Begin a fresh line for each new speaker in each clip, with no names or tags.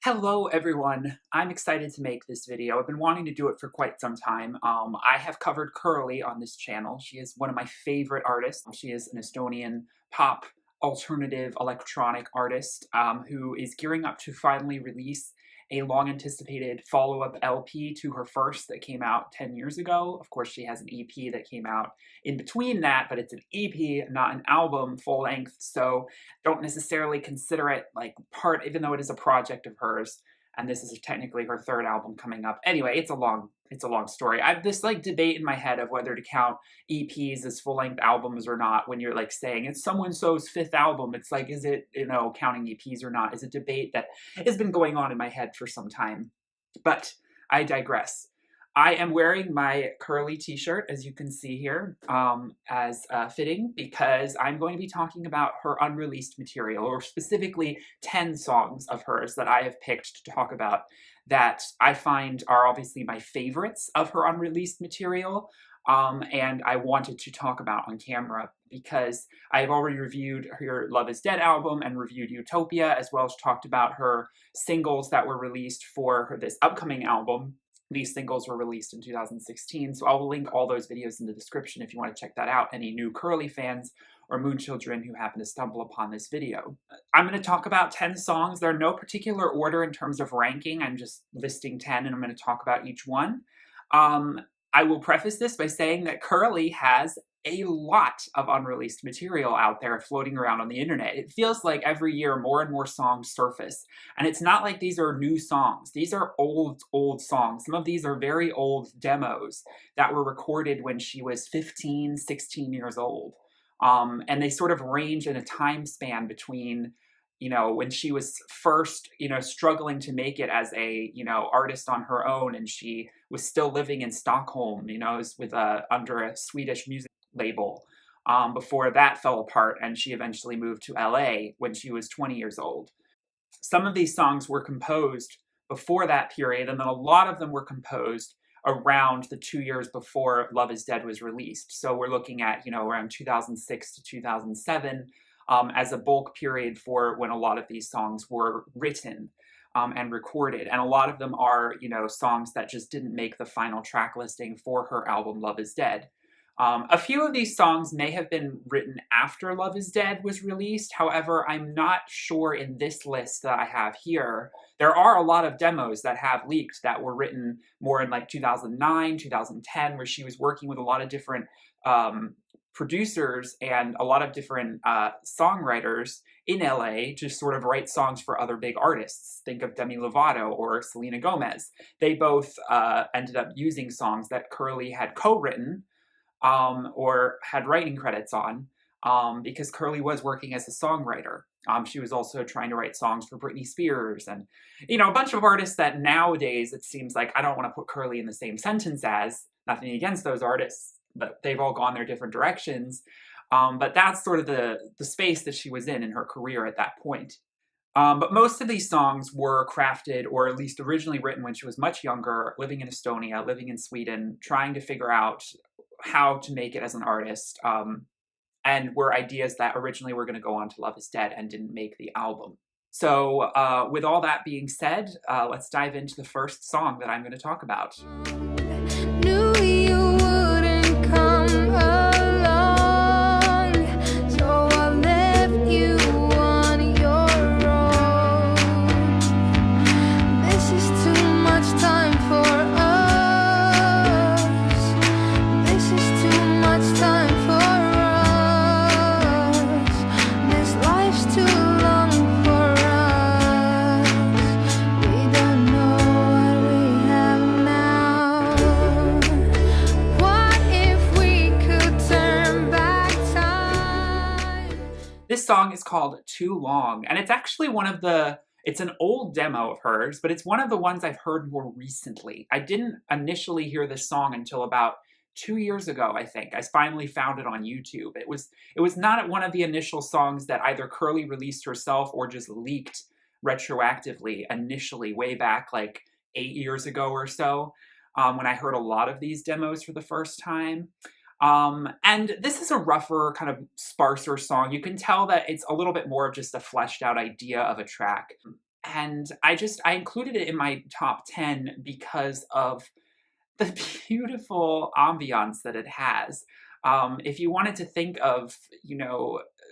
Hello everyone, I'm excited to make this video. I've been wanting to do it for quite some time. I have covered Kerli on this channel. She is one of my favorite artists. She is an Estonian pop alternative electronic artist who is gearing up to finally release a long-anticipated follow-up LP to her first that came out 10 years ago. Of course, she has an EP that came out in between that, but it's an EP, not an album full length, so don't necessarily consider it like part, even though it is a project of hers. And this is technically her third album coming up. Anyway, it's a long story. I have this like debate in my head of whether to count EPs as full-length albums or not when you're like saying it's so-and-so's fifth album. It's like, is it, counting EPs or not? Is a debate that has been going on in my head for some time. But I digress. I am wearing my Kerli t-shirt, as you can see here, as fitting, because I'm going to be talking about her unreleased material, or specifically 10 songs of hers that I have picked to talk about that I find are obviously my favorites of her unreleased material, and I wanted to talk about on camera because I've already reviewed her Love is Dead album and reviewed Utopia, as well as talked about her singles that were released for this upcoming album. These singles were released in 2016, so I'll link all those videos in the description if you want to check that out, any new Kerli fans or Moon children who happen to stumble upon this video. I'm going to talk about 10 songs. There are no particular order in terms of ranking. I'm just listing 10 and I'm going to talk about each one. I will preface this by saying that Kerli has a lot of unreleased material out there floating around on the internet. It feels like every year more and more songs surface. And it's not like these are new songs. These are old songs. Some of these are very old demos that were recorded when she was 15, 16 years old. And they sort of range in a time span between when she was first, struggling to make it as a, artist on her own, and she was still living in Stockholm, with under a Swedish music label, before that fell apart, and she eventually moved to LA when she was 20 years old. Some of these songs were composed before that period, and then a lot of them were composed around the 2 years before Love is Dead was released. So we're looking at, around 2006 to 2007, as a bulk period for when a lot of these songs were written and recorded. And a lot of them are, songs that just didn't make the final track listing for her album Love is Dead. A few of these songs may have been written after Love is Dead was released. However, I'm not sure in this list that I have here. There are a lot of demos that have leaked that were written more in like 2009, 2010, where she was working with a lot of different producers and a lot of different songwriters in LA to sort of write songs for other big artists. Think of Demi Lovato or Selena Gomez. They both ended up using songs that Kerli had co-written or had writing credits on, because Kerli was working as a songwriter. She was also trying to write songs for Britney Spears and, a bunch of artists that nowadays it seems like I don't want to put Kerli in the same sentence as. Nothing against those artists, but they've all gone their different directions. But that's sort of the space that she was in her career at that point. But most of these songs were crafted, or at least originally written when she was much younger, living in Estonia, living in Sweden, trying to figure out how to make it as an artist, and were ideas that originally were going to go on to Love is Dead and didn't make the album. So with all that being said, let's dive into the first song that I'm going to talk about.
Knew you wouldn't come along, so I left you on your own. This is too much time for us. This is too much time for us. This life's too long for us. We don't know what we have now. What if we could turn back time?
This song is called Too Long, and it's actually it's an old demo of hers, but it's one of the ones I've heard more recently. I didn't initially hear this song until about 2 years ago, I think. I finally found it on YouTube. It was not one of the initial songs that either Kerli released herself or just leaked retroactively initially, way back like 8 years ago or so, when I heard a lot of these demos for the first time. And this is a rougher, kind of sparser song. You can tell that it's a little bit more of just a fleshed out idea of a track. And I included it in my top 10 because of the beautiful ambiance that it has. If you wanted to think of,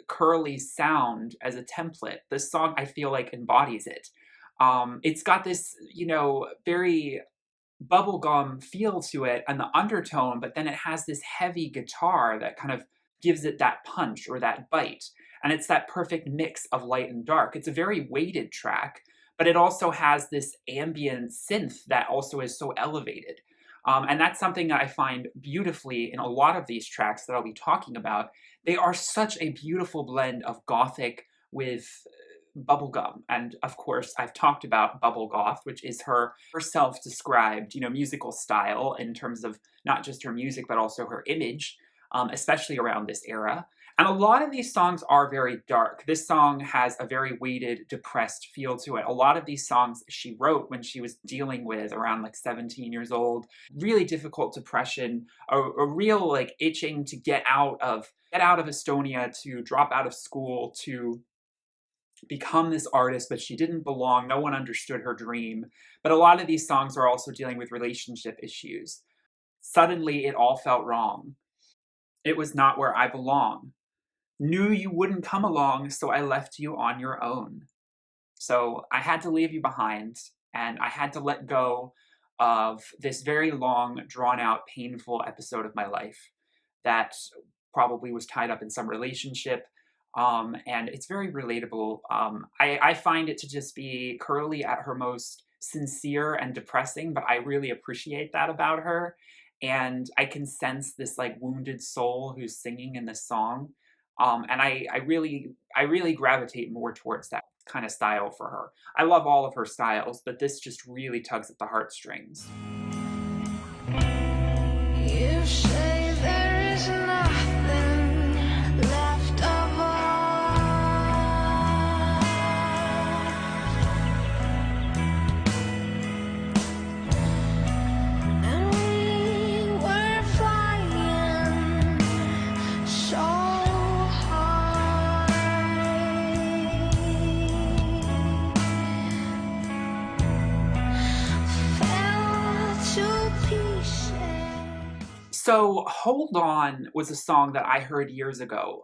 Kerli's sound as a template, this song I feel like embodies it. It's got this, very bubblegum feel to it and the undertone, but then it has this heavy guitar that kind of gives it that punch or that bite. And it's that perfect mix of light and dark. It's a very weighted track, but it also has this ambient synth that also is so elevated. And that's something that I find beautifully in a lot of these tracks that I'll be talking about. They are such a beautiful blend of gothic with bubblegum. And of course, I've talked about bubble goth, which is her self-described, musical style in terms of not just her music, but also her image, especially around this era. And a lot of these songs are very dark. This song has a very weighted, depressed feel to it. A lot of these songs she wrote when she was dealing with around like 17 years old, really difficult depression, a real like itching to get out of Estonia, to drop out of school, to become this artist, but she didn't belong. No one understood her dream. But a lot of these songs are also dealing with relationship issues. Suddenly, it all felt wrong. It was not where I belong. Knew you wouldn't come along, so I left you on your own. So I had to leave you behind, and I had to let go of this very long, drawn out, painful episode of my life that probably was tied up in some relationship. And it's very relatable. I find it to just be Kerli at her most sincere and depressing, but I really appreciate that about her. And I can sense this like wounded soul who's singing in this song. And I really gravitate more towards that kind of style for her. I love all of her styles, but this just really tugs at the heartstrings.
You say there is nothing left of us, and we were flying so high, fell to pieces.
So, Hold On was a song that I heard years ago,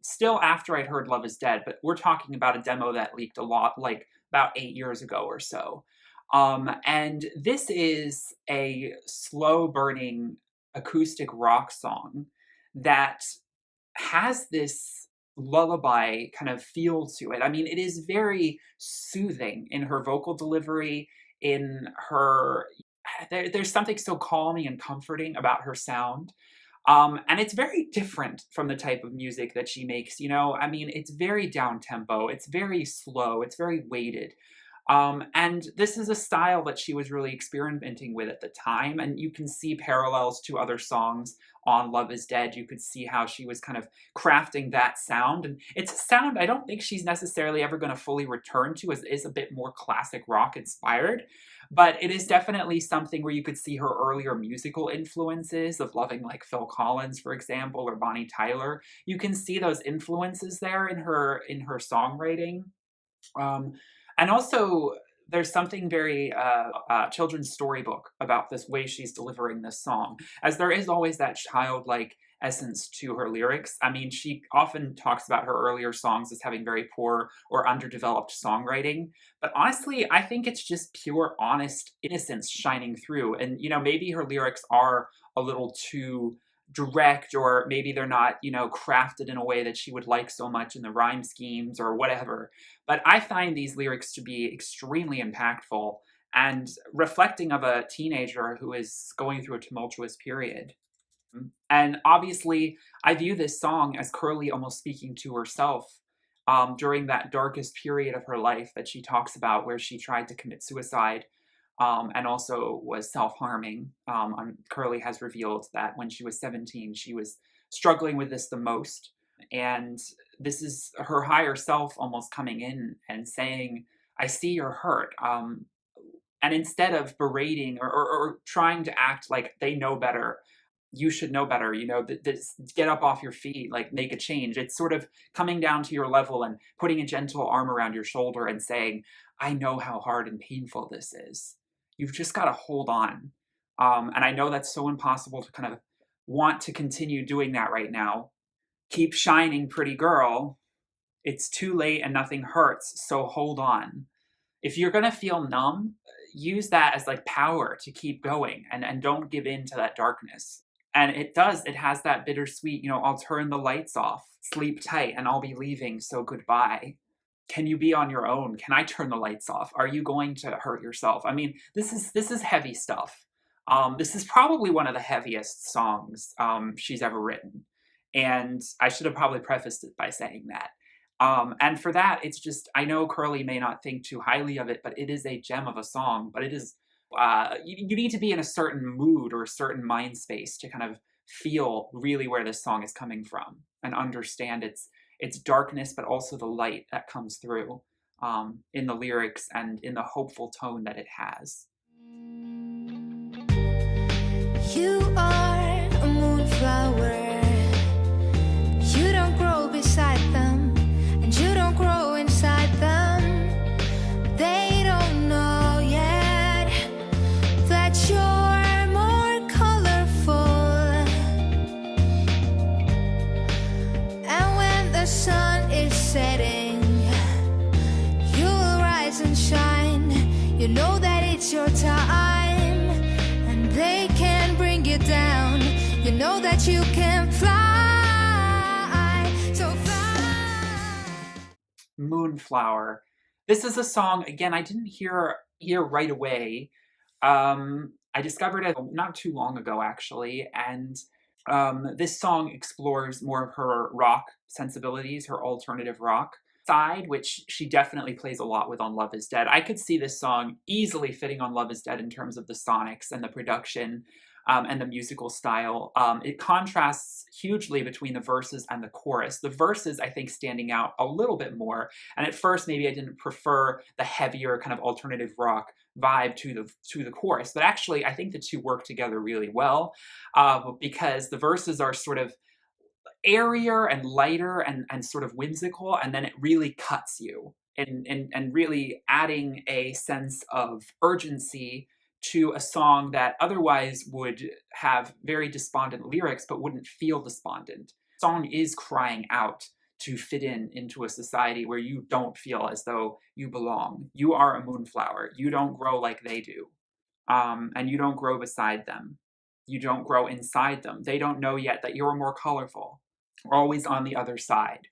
still after I'd heard Love is Dead, but we're talking about a demo that leaked a lot, like about 8 years ago or so. And this is a slow burning acoustic rock song that has this lullaby kind of feel to it. I mean, it is very soothing in her vocal delivery, in her there's something so calming and comforting about her sound. And it's very different from the type of music that she makes, I mean, it's very down tempo, it's very slow, it's very weighted. And this is a style that she was really experimenting with at the time, and you can see parallels to other songs on Love is Dead. You could see how she was kind of crafting that sound, and it's a sound I don't think she's necessarily ever going to fully return to, as it is a bit more classic rock inspired. But it is definitely something where you could see her earlier musical influences of loving like Phil Collins, for example, or Bonnie Tyler. You can see those influences there in her songwriting. Um, and also, there's something very children's storybook about this way she's delivering this song, as there is always that childlike essence to her lyrics. I mean, she often talks about her earlier songs as having very poor or underdeveloped songwriting, but honestly, I think it's just pure, honest innocence shining through. And, maybe her lyrics are a little too direct, or maybe they're not, crafted in a way that she would like so much in the rhyme schemes or whatever. But I find these lyrics to be extremely impactful and reflecting of a teenager who is going through a tumultuous period. And obviously, I view this song as Kerli almost speaking to herself during that darkest period of her life that she talks about, where she tried to commit suicide, and also was self-harming. Kerli has revealed that when she was 17, she was struggling with this the most. And this is her higher self almost coming in and saying, I see you're hurt. And instead of berating or trying to act like they know better, you should know better, this, get up off your feet, like make a change. It's sort of coming down to your level and putting a gentle arm around your shoulder and saying, I know how hard and painful this is. You've just got to hold on. And I know that's so impossible to kind of want to continue doing that right now. Keep shining, pretty girl. It's too late and nothing hurts, so hold on. If you're gonna feel numb, use that as like power to keep going and don't give in to that darkness. And it has that bittersweet, I'll turn the lights off, sleep tight, and I'll be leaving, so goodbye. Can you be on your own? Can I turn the lights off? Are you going to hurt yourself? I mean, this is heavy stuff. This is probably one of the heaviest songs she's ever written. And I should have probably prefaced it by saying that. And for that, it's just, I know Kerli may not think too highly of it, but it is a gem of a song. But it is, you need to be in a certain mood or a certain mind space to kind of feel really where this song is coming from and understand its darkness, but also the light that comes through in the lyrics and in the hopeful tone that it has.
You are a moonflower. You don't grow beside them, and you don't grow inside them. They don't know yet that you're more colorful. And when the sun is setting, you will rise and shine. You know that it's your time, and they can bring you down. You know that you can fly, so fly.
Moonflower. This is a song, again, I didn't hear right away. I discovered it not too long ago, actually, and this song explores more of her rock sensibilities, her alternative rock side, which she definitely plays a lot with on Love Is Dead. I could see this song easily fitting on Love Is Dead in terms of the sonics and the production and the musical style. It contrasts hugely between the verses and the chorus. The verses, I think, standing out a little bit more. And at first, maybe I didn't prefer the heavier kind of alternative rock vibe to the chorus. But actually, I think the two work together really well because the verses are sort of airier and lighter and sort of whimsical, and then it really cuts you and really adding a sense of urgency to a song that otherwise would have very despondent lyrics but wouldn't feel despondent. The song is crying out to fit into a society where you don't feel as though you belong. You are a moonflower. You don't grow like they do. And you don't grow beside them. You don't grow inside them. They don't know yet that you're more colorful. Always on the other side.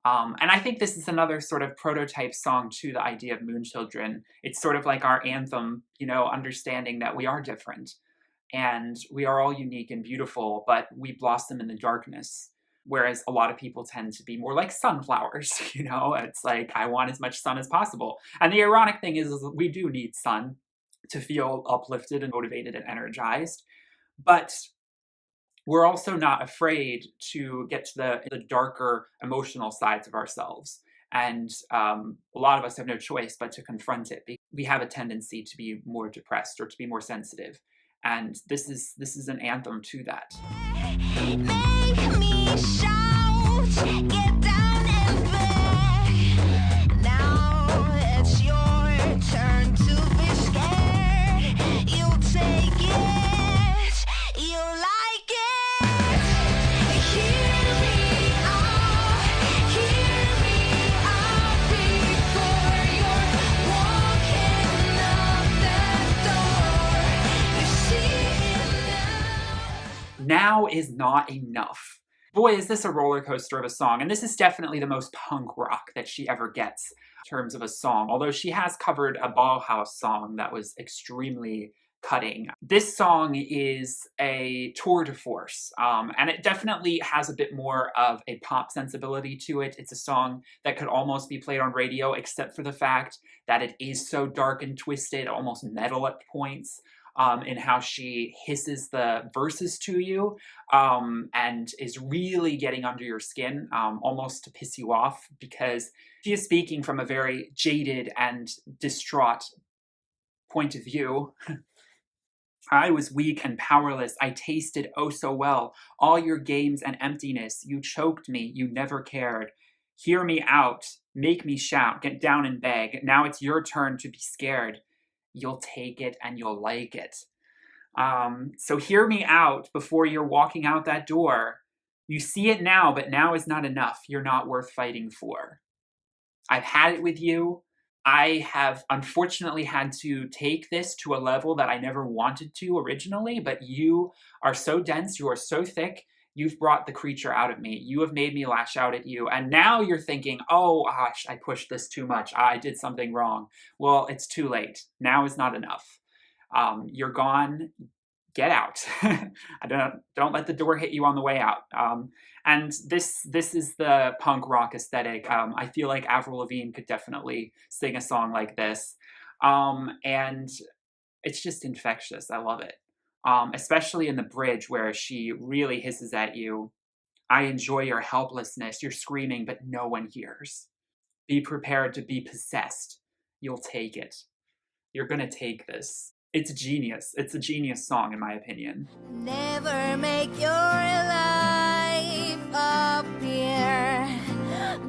And I think this is another sort of prototype song to the idea of Moon Children. It's sort of like our anthem, understanding that we are different and we are all unique and beautiful, but we blossom in the darkness. Whereas a lot of people tend to be more like sunflowers, it's like, I want as much sun as possible. And the ironic thing is we do need sun to feel uplifted and motivated and energized. But we're also not afraid to get to the darker emotional sides of ourselves. And a lot of us have no choice but to confront it. We have a tendency to be more depressed or to be more sensitive. And this is an anthem to that.
Make me shout, get down and back. Now it's your turn to be scared. You take it, you like it. Hear me out before you're walking out that door. You see it now.
Now is not enough. Boy, is this a roller coaster of a song. And this is definitely the most punk rock that she ever gets in terms of a song. Although she has covered a Bauhaus song that was extremely cutting. This song is a tour de force. And it definitely has a bit more of a pop sensibility to it. It's a song that could almost be played on radio, except for the fact that it is so dark and twisted, almost metal at points. In how she hisses the verses to you and is really getting under your skin, almost to piss you off, because she is speaking from a very jaded and distraught point of view. I was weak and powerless. I tasted oh so well all your games and emptiness. You choked me. You never cared. Hear me out. make me shout, get down and beg. Now it's your turn to be scared. You'll take it and you'll like it. So hear me out before you're walking out that door. You see it now, but now is not enough. You're not worth fighting for. I've had it with you. I have unfortunately had to take this to a level that I never wanted to originally, but you are so dense, you are so thick, you've brought the creature out of me. You have made me lash out at you, and now you're thinking, oh gosh, I pushed this too much. I did something wrong. Well, it's too late. Now is not enough. You're gone. Get out. Don't let the door hit you on the way out. And this is the punk rock aesthetic. I feel like Avril Lavigne could definitely sing a song like this. And it's just infectious. I love it. Especially in the bridge where she really hisses at you. I enjoy your helplessness. You're screaming, but no one hears. Be prepared to be possessed. You'll take it. You're gonna take this. It's genius. It's a genius song, in my opinion.
Never make your life appear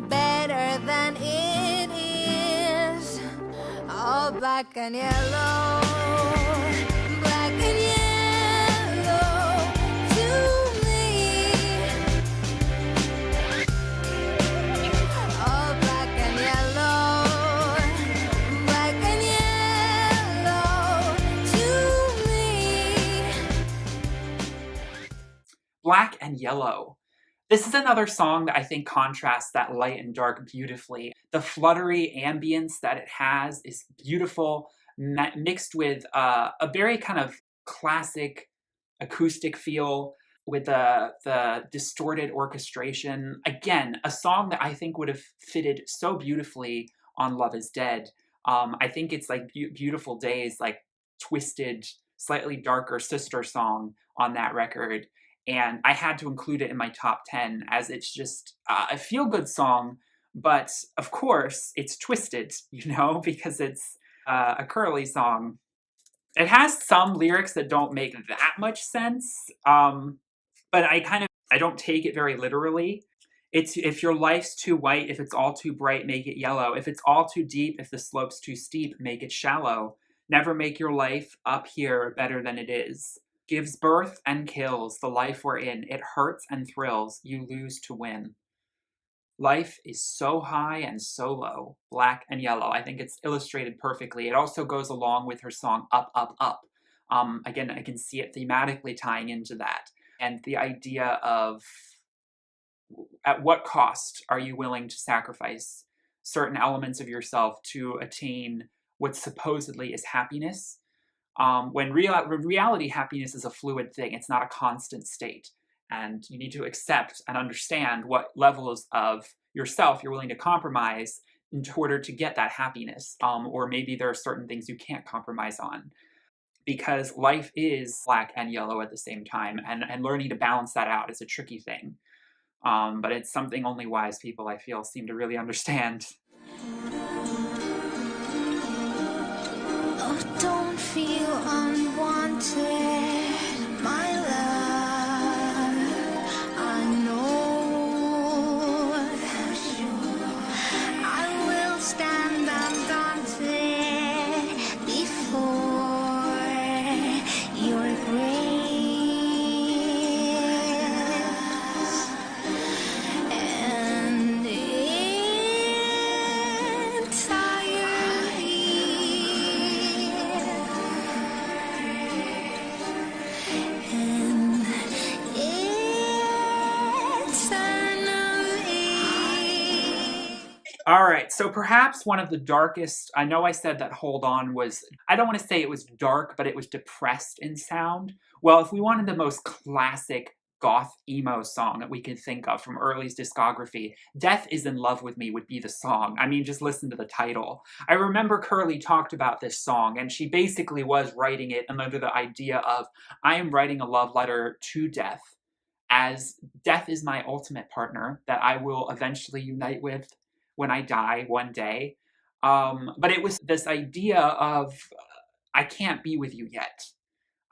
better than it is. All black and yellow, black and yellow to me. All black and yellow, black and yellow to me.
Black and Yellow. This is another song that I think contrasts that light and dark beautifully. The fluttery ambience that it has is beautiful, mixed with a very kind of classic acoustic feel with the distorted orchestration. Again, a song that I think would have fitted so beautifully on Love Is Dead. I think it's like Beautiful Days, like twisted, slightly darker sister song on that record. And I had to include it in my top 10 as it's just a feel-good song, but of course it's twisted, you know, because it's a Kerli song. It has some lyrics that don't make that much sense, but I don't take it very literally. It's if your life's too white, if it's all too bright, make it yellow. If it's all too deep, if the slope's too steep, make it shallow. Never make your life up here better than it is. Gives birth and kills the life we're in. It hurts and thrills. You lose to win. Life is so high and so low. Black and yellow. I think it's illustrated perfectly. It also goes along with her song Up, Up, Up. Again, I can see it thematically tying into that. And the idea of at what cost are you willing to sacrifice certain elements of yourself to attain what supposedly is happiness? When reality, happiness is a fluid thing. It's not a constant state. And you need to accept and understand what levels of yourself you're willing to compromise in order to get that happiness. Or maybe there are certain things you can't compromise on. Because life is black and yellow at the same time. And learning to balance that out is a tricky thing. But it's something only wise people, I feel, seem to really understand.
Oh, don't feel unwanted, my love. I know I will stand undaunted before your grace, and
All right, so perhaps one of the darkest, I know I said that Hold On was, I don't want to say it was dark, but it was depressed in sound. Well, if we wanted the most classic goth emo song that we could think of from Early's discography, Death Is in Love With Me would be the song. I mean, just listen to the title. I remember Kerli talked about this song, and she basically was writing it under the idea of, I am writing a love letter to death, as death is my ultimate partner that I will eventually unite with when I die one day. But it was this idea of, I can't be with you yet.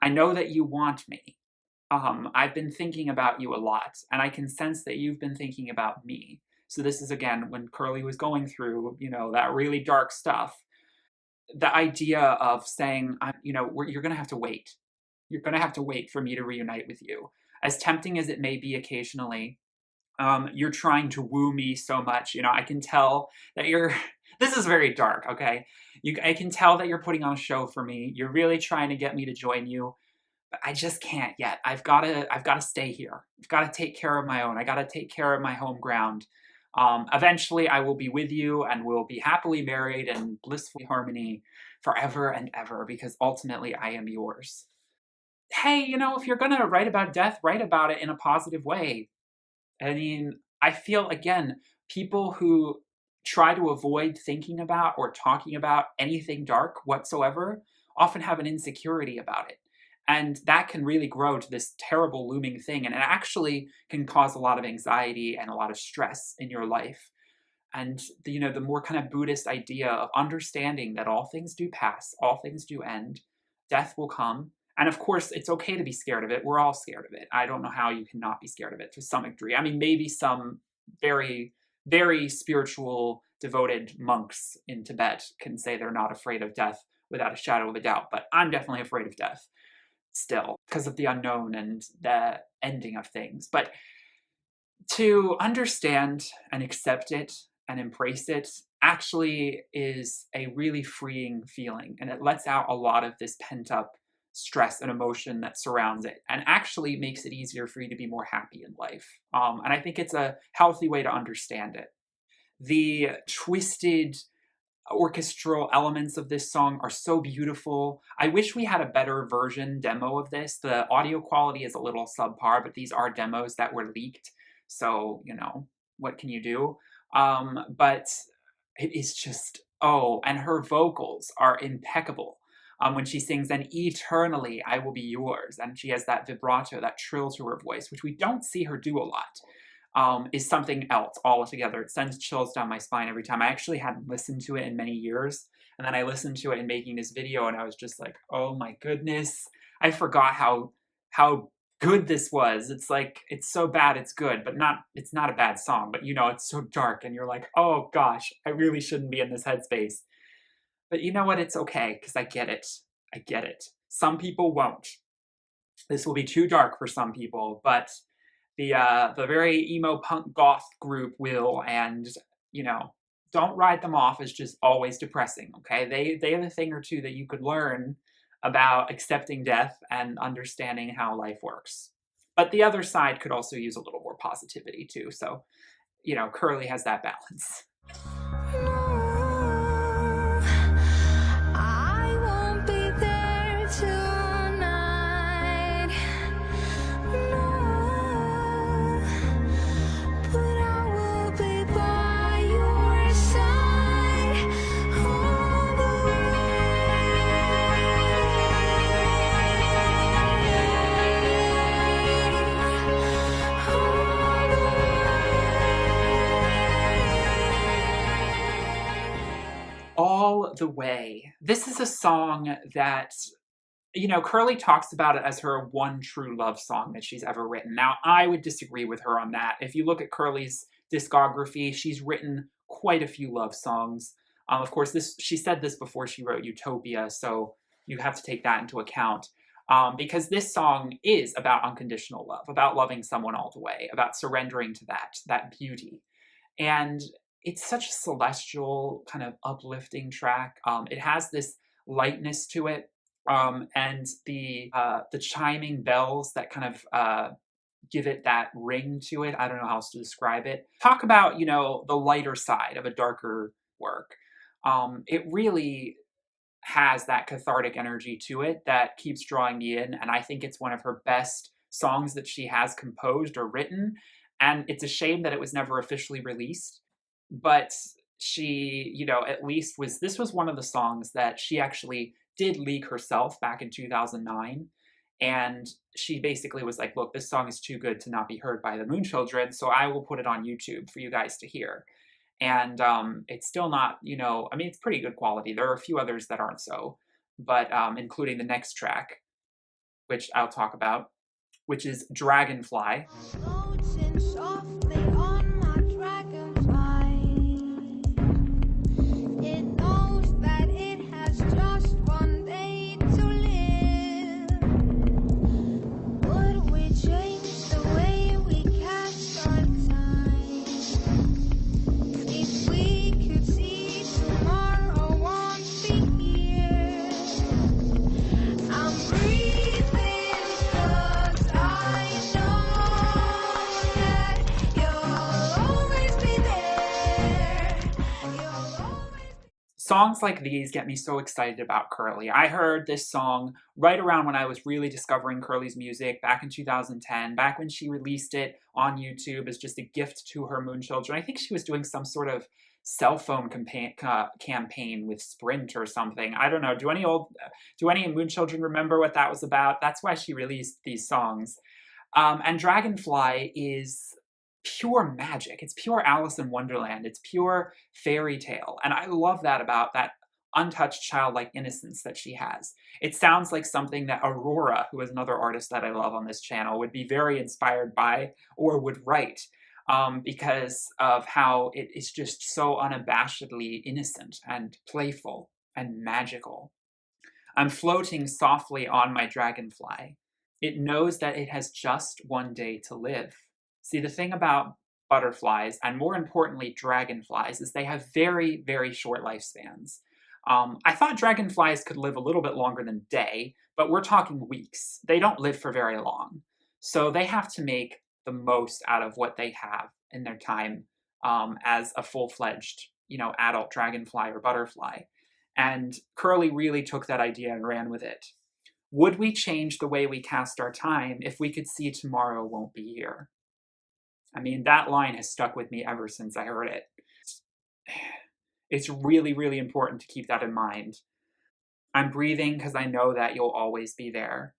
I know that you want me. I've been thinking about you a lot, and I can sense that you've been thinking about me. So this is, again, when Kerli was going through, you know, that really dark stuff. The idea of saying, you know, you're going to have to wait. You're going to have to wait for me to reunite with you. As tempting as it may be occasionally, you're trying to woo me so much. You know, I can tell that you're, this is very dark, okay? I can tell that you're putting on a show for me. You're really trying to get me to join you, but I just can't yet. I've got to stay here. I've got to take care of my own. I got to take care of my home ground. Eventually I will be with you and we'll be happily married in blissful harmony forever and ever, because ultimately I am yours. Hey, you know, if you're gonna write about death, write about it in a positive way. I mean, I feel, again, people who try to avoid thinking about or talking about anything dark whatsoever often have an insecurity about it. And that can really grow to this terrible looming thing. And it actually can cause a lot of anxiety and a lot of stress in your life. And you know, the more kind of Buddhist idea of understanding that all things do pass, all things do end, death will come. And of course, it's okay to be scared of it. We're all scared of it. I don't know how you cannot be scared of it to some degree. I mean, maybe some very, very spiritual, devoted monks in Tibet can say they're not afraid of death without a shadow of a doubt. But I'm definitely afraid of death still, because of the unknown and the ending of things. But to understand and accept it and embrace it actually is a really freeing feeling. And it lets out a lot of this pent-up stress and emotion that surrounds it, and actually makes it easier for you to be more happy in life. And I think it's a healthy way to understand it. The twisted orchestral elements of this song are so beautiful. I wish we had a better version demo of this. The audio quality is a little subpar, but these are demos that were leaked. So, you know, what can you do? But it is just, oh, and her vocals are impeccable. When she sings, "And eternally I will be yours," and she has that vibrato, that trill to her voice, which we don't see her do a lot, is something else altogether. It sends chills down my spine every time. I actually hadn't listened to it in many years, and then I listened to it in making this video, and I was just like, oh my goodness. I forgot how good this was. It's like, it's so bad it's good, but it's not a bad song, but you know, it's so dark, and you're like, oh gosh, I really shouldn't be in this headspace. But you know what? It's okay, because I get it. I get it. Some people won't. This will be too dark for some people, but the very emo punk goth group will, and you know, don't write them off as just always depressing, okay? They have a thing or two that you could learn about accepting death and understanding how life works. But the other side could also use a little more positivity too, so, you know, Kerli has that balance. All the Way. This is a song that, you know, Kerli talks about it as her one true love song that she's ever written. Now, I would disagree with her on that. If you look at Kerli's discography, she's written quite a few love songs. Of course, she said this before she wrote Utopia, so you have to take that into account. Because this song is about unconditional love, about loving someone all the way, about surrendering to that beauty. And it's such a celestial, kind of uplifting track. It has this lightness to it, and the chiming bells that kind of give it that ring to it. I don't know how else to describe it. Talk about, you know, the lighter side of a darker work. It really has that cathartic energy to it that keeps drawing me in, and I think it's one of her best songs that she has composed or written, and it's a shame that it was never officially released. But she, you know, at least this was one of the songs that she actually did leak herself back in 2009. And she basically was like, look, this song is too good to not be heard by the Moon Children, so I will put it on YouTube for you guys to hear. And it's still not, you know, I mean, it's pretty good quality. There are a few others that aren't so, but including the next track, which I'll talk about, which is Dragonfly. Floating softly on my dragonfly. Songs like these get me so excited about Kerli. I heard this song right around when I was really discovering Kerli's music back in 2010, back when she released it on YouTube as just a gift to her moon children. I think she was doing some sort of cell phone campaign with Sprint or something. I don't know. Do any moon children remember what that was about? That's why she released these songs. And Dragonfly is pure magic. It's pure Alice in Wonderland. It's pure fairy tale. And I love that about that untouched childlike innocence that she has. It sounds like something that Aurora, who is another artist that I love on this channel, would be very inspired by or would write, because of how it is just so unabashedly innocent and playful and magical. I'm floating softly on my dragonfly. It knows that it has just one day to live. See, the thing about butterflies, and more importantly dragonflies, is they have very, very short lifespans. I thought dragonflies could live a little bit longer than a day, but we're talking weeks. They don't live for very long. So they have to make the most out of what they have in their time as a full-fledged, adult dragonfly or butterfly. And Kerli really took that idea and ran with it. Would we change the way we cast our time if we could see tomorrow won't be here? I mean, that line has stuck with me ever since I heard it. It's really, really important to keep that in mind. I'm breathing because I know that you'll always be there.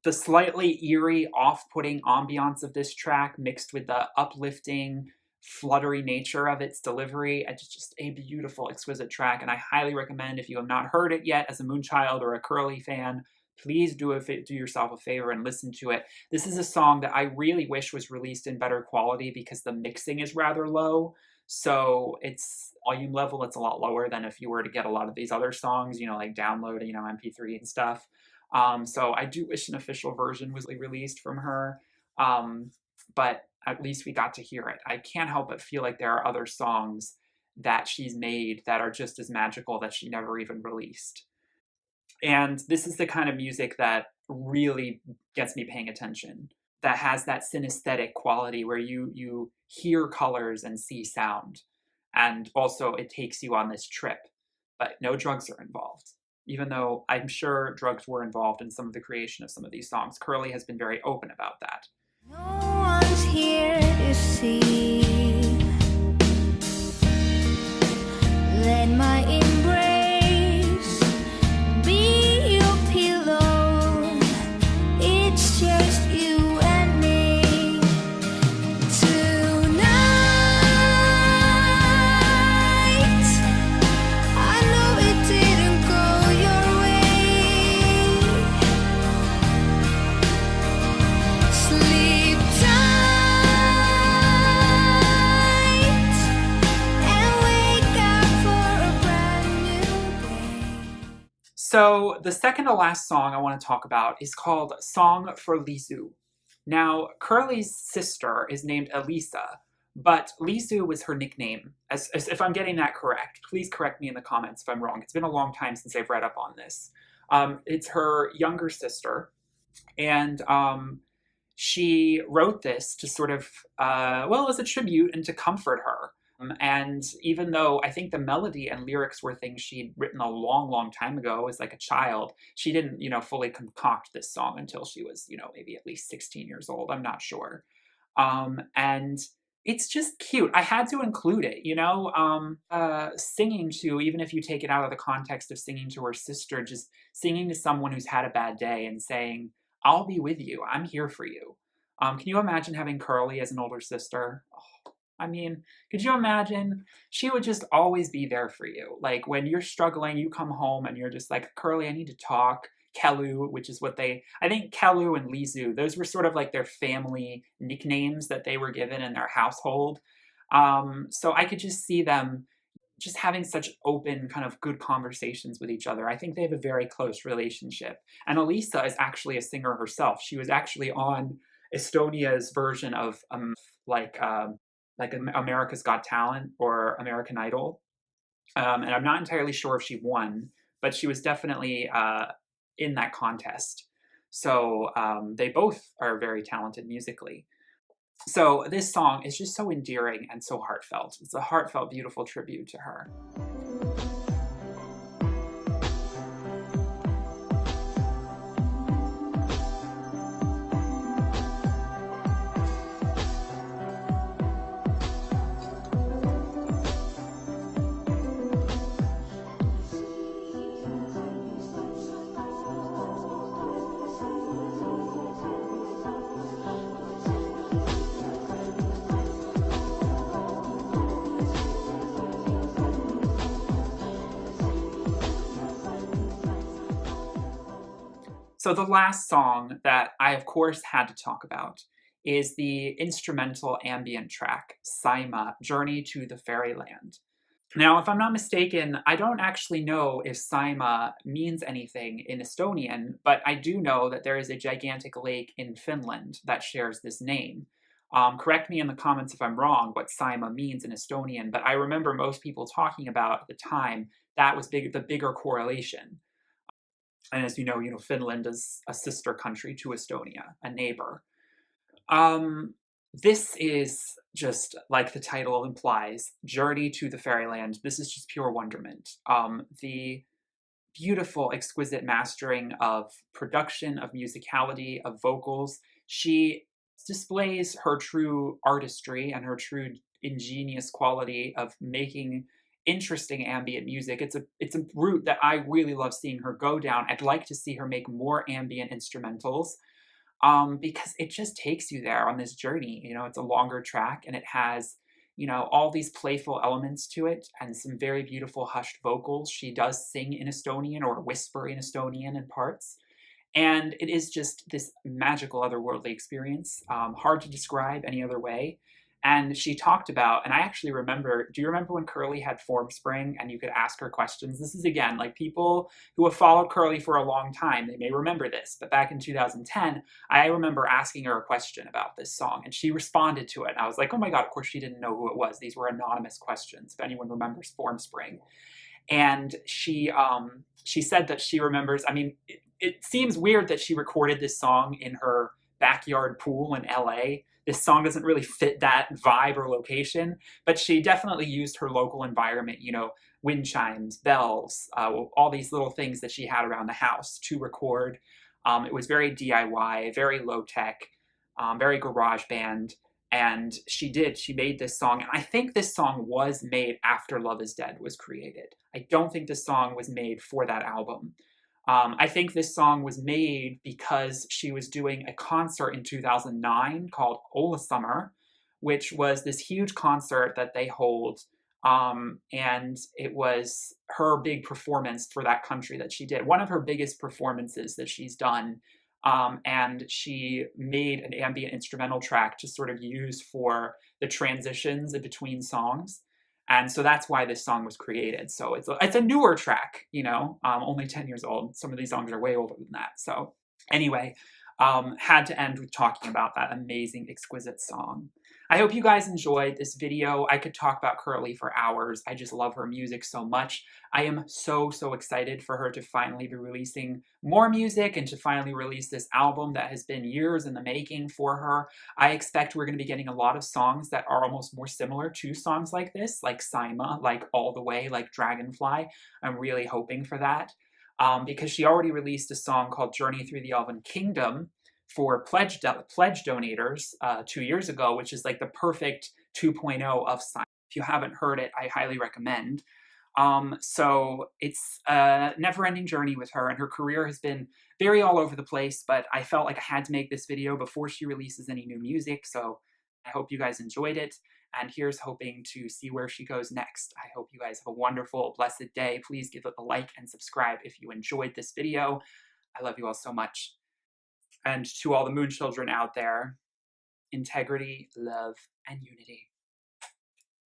The slightly eerie, off-putting ambiance of this track mixed with the uplifting, fluttery nature of its delivery, it's just a beautiful, exquisite track, and I highly recommend, if you have not heard it yet as a Moonchild or a Kerli fan, please do yourself a favor and listen to it. This is a song that I really wish was released in better quality because the mixing is rather low. So its volume level, it's a lot lower than if you were to get a lot of these other songs, like download, MP3 and stuff. So I do wish an official version was released from her. But at least we got to hear it. I can't help but feel like there are other songs that she's made that are just as magical that she never even released. And this is the kind of music that really gets me paying attention, that has that synesthetic quality where you hear colors and see sound. And also it takes you on this trip, but no drugs are involved. Even though I'm sure drugs were involved in some of the creation of some of these songs. Kerli has been very open about that.
No one's here to see. Let my embrace be your pillow. It's just you and me tonight. I know it didn't go your way. Sleep
So the second to last song I want to talk about is called Song for LIISU. Now, Kerli's sister is named Elisa, but LIISU was her nickname, as if I'm getting that correct. Please correct me in the comments if I'm wrong. It's been a long time since I've read up on this. It's her younger sister, and she wrote this to sort of, as a tribute and to comfort her. And even though I think the melody and lyrics were things she'd written a long, long time ago as like a child, she didn't, fully concoct this song until she was, maybe at least 16 years old. I'm not sure. And it's just cute. I had to include it, singing to, even if you take it out of the context of singing to her sister, just singing to someone who's had a bad day and saying, I'll be with you. I'm here for you. Can you imagine having Kerli as an older sister? Oh, I mean, could you imagine? She would just always be there for you. Like when you're struggling, you come home and you're just like, Kerli, I need to talk. Kelu, which is what I think Kelu and LIISU, those were sort of like their family nicknames that they were given in their household. So I could just see them just having such open, kind of good conversations with each other. I think they have a very close relationship. And Elisa is actually a singer herself. She was actually on Estonia's version of America's Got Talent or American Idol. And I'm not entirely sure if she won, but she was definitely in that contest. So they both are very talented musically. So this song is just so endearing and so heartfelt. It's a heartfelt, beautiful tribute to her. So the last song that I, of course, had to talk about is the instrumental ambient track, SAIMA, Journey to the Fairyland. Now, if I'm not mistaken, I don't actually know if SAIMA means anything in Estonian, but I do know that there is a gigantic lake in Finland that shares this name. Correct me in the comments if I'm wrong what SAIMA means in Estonian, but I remember most people talking about at the time that was the bigger correlation. And as you know, Finland is a sister country to Estonia, a neighbor. Um, this is just like the title implies, Journey to the Fairyland. This is just pure wonderment. The beautiful, exquisite mastering of production, of musicality, of vocals. She displays her true artistry and her true ingenious quality of making interesting ambient music. It's a route that I really love seeing her go down. I'd like to see her make more ambient instrumentals, because it just takes you there on this journey. It's a longer track and it has, all these playful elements to it and some very beautiful hushed vocals. She does sing in Estonian or whisper in Estonian in parts. And it is just this magical otherworldly experience, hard to describe any other way. And she talked about, and I actually remember, do you remember when Kerli had Formspring and you could ask her questions? This is, again, like people who have followed Kerli for a long time, they may remember this, but back in 2010, I remember asking her a question about this song and she responded to it. And I was like, oh my God, of course she didn't know who it was. These were anonymous questions, if anyone remembers Formspring. And she said that she remembers, I mean, it seems weird that she recorded this song in her backyard pool in LA. This song doesn't really fit that vibe or location, but she definitely used her local environment, wind chimes, bells, all these little things that she had around the house to record. It was very DIY, very low tech, very garage band. And she made this song. And I think this song was made after Love Is Dead was created. I don't think this song was made for that album. I think this song was made because she was doing a concert in 2009 called Ola Summer, which was this huge concert that they hold. And it was her big performance for that country that she did. One of her biggest performances that she's done. And she made an ambient instrumental track to sort of use for the transitions in between songs. And so that's why this song was created. So it's a newer track, only 10 years old. Some of these songs are way older than that. So anyway, had to end with talking about that amazing, exquisite song. I hope you guys enjoyed this video. I could talk about Kerli for hours. I just love her music so much. I am so, so excited for her to finally be releasing more music and to finally release this album that has been years in the making for her. I expect we're going to be getting a lot of songs that are almost more similar to songs like this, like SAIMA, like All the Way, like Dragonfly. I'm really hoping for that, because she already released a song called Journey Through the Elven Kingdom for pledge donators 2 years ago, which is like the perfect 2.0 of SAIMA. If you haven't heard it, I highly recommend. So it's a never-ending journey with her, and her career has been very all over the place, but I felt like I had to make this video before she releases any new music, so I hope you guys enjoyed it, and here's hoping to see where she goes next. I hope you guys have a wonderful, blessed day. Please give it a like and subscribe if you enjoyed this video. I love you all so much. And to all the moon children out there, integrity, love, and unity.